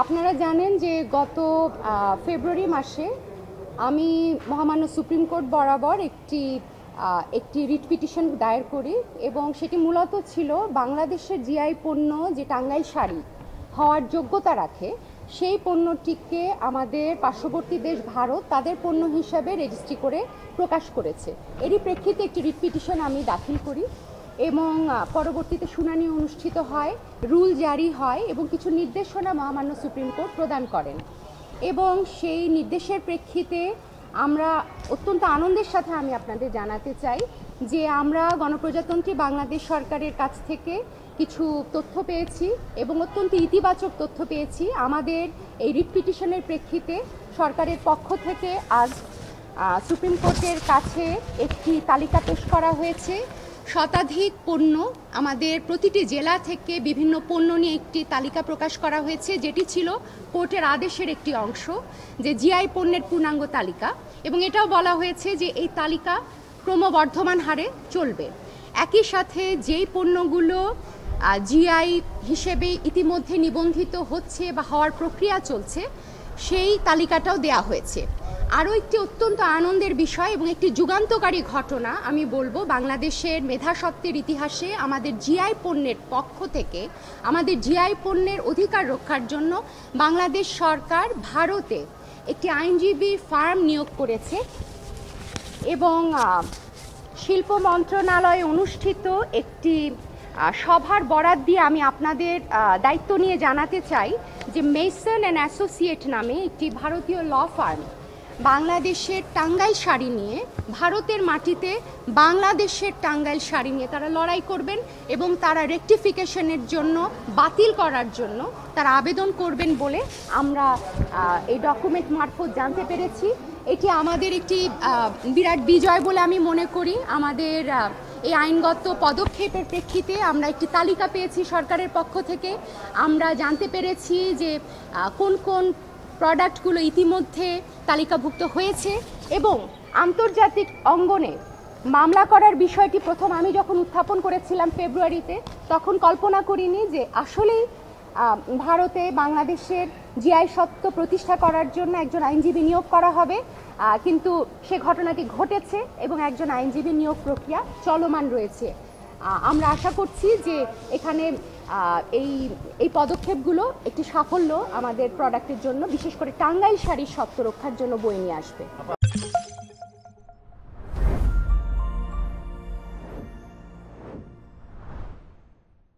আপনারা জানেন যে গত ফেব্রুয়ারি মাসে আমি মহামান্য সুপ্রিম কোর্ট বরাবর একটি রিট পিটিশন দায়ের করি এবং সেটি মূলত ছিল বাংলাদেশের জিআই পণ্য যে টাঙ্গাইল শাড়ি হওয়ার যোগ্যতা রাখে সেই পণ্যটিকে আমাদের পার্শ্ববর্তী দেশ ভারত তাদের পণ্য হিসাবে রেজিস্ট্রি করে প্রকাশ করেছে। এরই প্রেক্ষিতে একটি রিট পিটিশন আমি দাখিল করি এবং পরবর্তীতে শুনানি অনুষ্ঠিত হয়, রুল জারি হয় এবং কিছু নির্দেশনা মহামান্য সুপ্রিম কোর্ট প্রদান করেন এবং সেই নির্দেশের প্রেক্ষিতে আমরা অত্যন্ত আনন্দের সাথে আমি আপনাদের জানাতে চাই যে আমরা গণপ্রজাতন্ত্রী বাংলাদেশ সরকারের কাছ থেকে কিছু তথ্য পেয়েছি এবং অত্যন্ত ইতিবাচক তথ্য পেয়েছি। আমাদের এই রিট পিটিশনের প্রেক্ষিতে সরকারের পক্ষ থেকে আজ সুপ্রিম কোর্টের কাছে একটি তালিকা পেশ করা হয়েছে। শতাধিক পণ্য, আমাদের প্রতিটি জেলা থেকে বিভিন্ন পণ্য নিয়ে একটি তালিকা প্রকাশ করা হয়েছে, যেটি ছিল কোর্টের আদেশের একটি অংশ, যে জিআই পণ্যের পূর্ণাঙ্গ তালিকা, এবং এটাও বলা হয়েছে যে এই তালিকা ক্রমবর্ধমান হারে চলবে। একই সাথে যেই পণ্যগুলো জিআই হিসেবে ইতিমধ্যে নিবন্ধিত হচ্ছে বা হওয়ার প্রক্রিয়া চলছে সেই তালিকাটাও দেয়া হয়েছে। আরও একটি অত্যন্ত আনন্দের বিষয় এবং একটি যুগান্তকারী ঘটনা আমি বলবো, বাংলাদেশের মেধাস্বত্বের ইতিহাসে আমাদের জিআই পণ্যের পক্ষ থেকে আমাদের জিআই পণ্যের অধিকার রক্ষার জন্য বাংলাদেশ সরকার ভারতে একটি আইনজীবী ফার্ম নিয়োগ করেছে এবং শিল্প মন্ত্রণালয়ে অনুষ্ঠিত একটি সভার বরাত দিয়ে আমি আপনাদের দায়িত্ব নিয়ে জানাতে চাই যে মেসন অ্যান্ড অ্যাসোসিয়েট নামে একটি ভারতীয় ল ফার্ম বাংলাদেশের টাঙ্গাইল শাড়ি নিয়ে, ভারতের মাটিতে বাংলাদেশের টাঙ্গাইল শাড়ি নিয়ে তারা লড়াই করবেন এবং তারা রেকটিফিকেশনের জন্য, বাতিল করার জন্য তারা আবেদন করবেন বলে আমরা এই ডকুমেন্ট মারফত জানতে পেরেছি। এটি আমাদের একটি বিরাট বিজয় বলে আমি মনে করি। আমাদের এই আইনগত পদক্ষেপের প্রেক্ষিতে আমরা একটি তালিকা পেয়েছি সরকারের পক্ষ থেকে। আমরা জানতে পেরেছি যে কোন কোন প্রোডাক্টগুলো ইতিমধ্যে তালিকাভুক্ত হয়েছে এবং আন্তর্জাতিক অঙ্গনে মামলা করার বিষয়টি প্রথম আমি যখন উত্থাপন করেছিলাম ফেব্রুয়ারিতে, তখন কল্পনা করিনি যে আসলেই ভারতে বাংলাদেশের জিআই সত্ত্ব প্রতিষ্ঠা করার জন্য একজন আইনজীবী নিয়োগ করা হবে, কিন্তু সে ঘটনাটি ঘটেছে এবং একজন আইনজীবী নিয়োগ প্রক্রিয়া চলমান রয়েছে। আমরা আশা করছি যে এখানে এই পদক্ষেপগুলো একটি সাফল্য আমাদের প্রোডাক্টের জন্য, বিশেষ করে টাঙ্গাইল শাড়ির সত্ত্ব রক্ষার জন্য বয়ে নিয়ে আসবে।